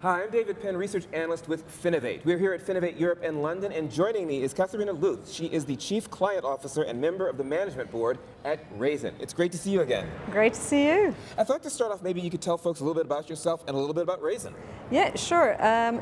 Hi, I'm David Penn, Research Analyst with Finovate. We're here at FinovateEurope in London, and joining me is Katharina Lueth. She is the Chief Client Officer and member of the Management Board at Raisin. It's great to see you again. Great to see you. I'd like to start off, maybe you could tell folks a little bit about yourself and a little bit about Raisin. Yeah, sure.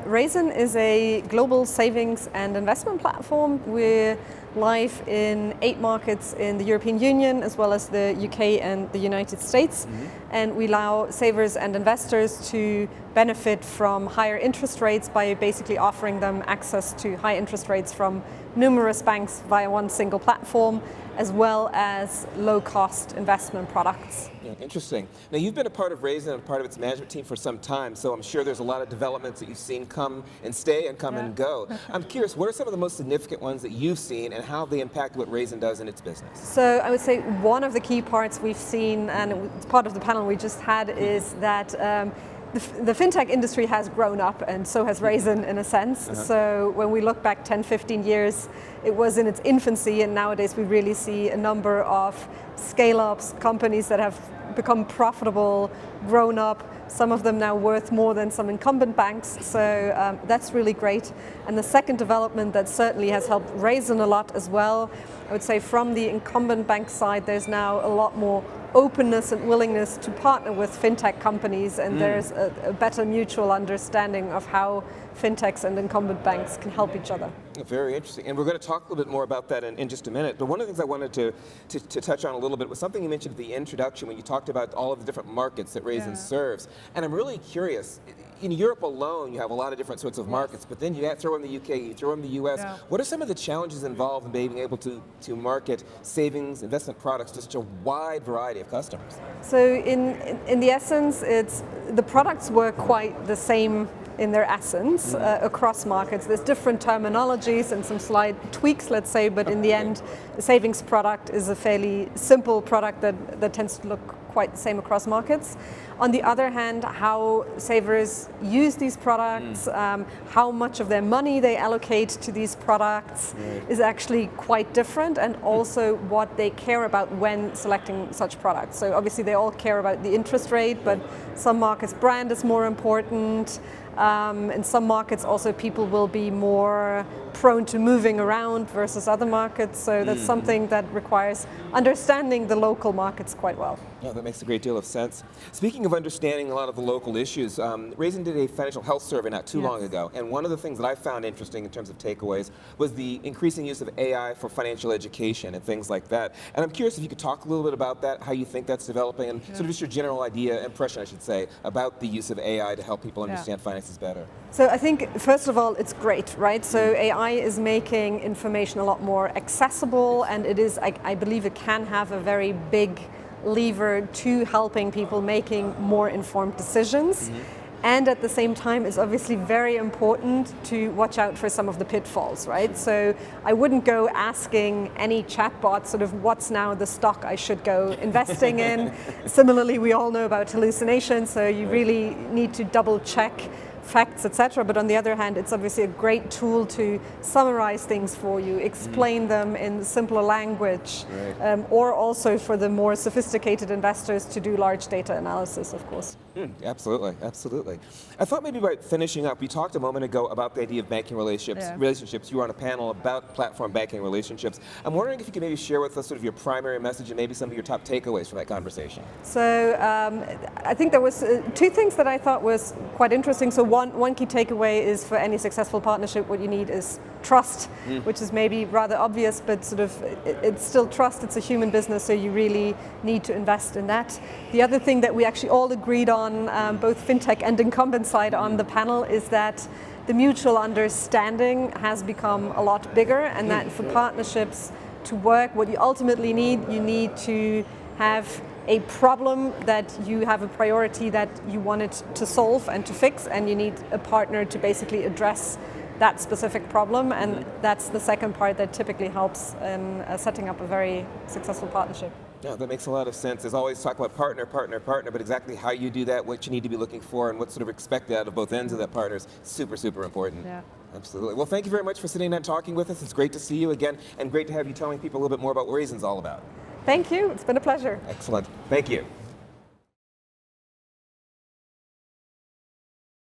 Raisin is a global savings and investment platform. We're live in 8 markets in the European Union, as well as the UK and the United States. And we allow savers and investors to benefit from higher interest rates by basically offering them access to high interest rates from numerous banks via one single platform, as well as low-cost investment products. Yeah, interesting. Now, you've been a part of Raisin and a part of its management team for some time, so I'm sure there's a lot of developments that you've seen come and stay and come and go. I'm curious, what are some of the most significant ones that you've seen and how they impact what Raisin does in its business? So I would say one of the key parts we've seen, and it's part of the panel we just had, is that the fintech industry has grown up, and so has Raisin in a sense. So when we look back 10, 15 years, it was in its infancy, and nowadays we really see a number of scale-ups, companies that have become profitable, grown up, some of them now worth more than some incumbent banks, so that's really great. And the second development that certainly has helped Raisin a lot as well, I would say from the incumbent bank side, there's now a lot more openness and willingness to partner with fintech companies, and there's a better mutual understanding of how fintechs and incumbent banks can help each other. Very interesting, and we're going to talk a little bit more about that in just a minute, but one of the things I wanted to touch on a little bit was something you mentioned at the introduction when you talked about all of the different markets that Raisin serves, and I'm really curious, in Europe alone you have a lot of different sorts of markets, but then you throw in the UK, you throw in the US. What are some of the challenges involved in being able to market savings, investment products to such a wide variety of customers? So in the essence, the products were quite the same in their essence across markets. There's different terminologies and some slight tweaks, let's say, but in the end, the savings product is a fairly simple product that tends to look quite the same across markets. On the other hand, how savers use these products, how much of their money they allocate to these products is actually quite different, and also what they care about when selecting such products. So obviously they all care about the interest rate, but some markets brand is more important. In some markets also people will be more prone to moving around versus other markets, so that's something that requires understanding the local markets quite well. Yeah, that makes a great deal of sense. Speaking of understanding a lot of the local issues, Raisin did a financial health survey not too long ago, and one of the things that I found interesting in terms of takeaways was the increasing use of AI for financial education and things like that. And I'm curious if you could talk a little bit about that, how you think that's developing, and sort of just your general impression, I should say, about the use of AI to help people understand finances better. So I think, first of all, it's great, right? So AI is making information a lot more accessible, and it is, I believe it can have a very big lever to helping people making more informed decisions. And at the same time, it's obviously very important to watch out for some of the pitfalls, right? So I wouldn't go asking any chatbot sort of what's now the stock I should go investing in. Similarly, we all know about hallucinations, so you really need to double check facts, etc. But on the other hand, it's obviously a great tool to summarize things for you, explain them in simpler language, or also for the more sophisticated investors to do large data analysis, of course. Absolutely, absolutely. I thought maybe by finishing up, we talked a moment ago about the idea of banking relationships. You were on a panel about platform banking relationships. I'm wondering if you could maybe share with us sort of your primary message and maybe some of your top takeaways from that conversation. So I think there was 2 things that I thought was quite interesting. So one key takeaway is for any successful partnership, what you need is trust, which is maybe rather obvious, but sort of it's still trust. It's a human business, so you really need to invest in that. The other thing that we actually all agreed on, both fintech and incumbent side on the panel, is that the mutual understanding has become a lot bigger, and that for partnerships to work, what you ultimately need, you need to have a problem that you have a priority that you wanted to solve and to fix, and you need a partner to basically address that specific problem, and that's the second part that typically helps in setting up a very successful partnership. Yeah, that makes a lot of sense. There's always talk about partner, but exactly how you do that, what you need to be looking for, and what's sort of expected out of both ends of that partner is super, super important. Yeah. Absolutely. Well, thank you very much for sitting down and talking with us. It's great to see you again, and great to have you telling people a little bit more about what Raisin's all about. Thank you. It's been a pleasure. Excellent. Thank you.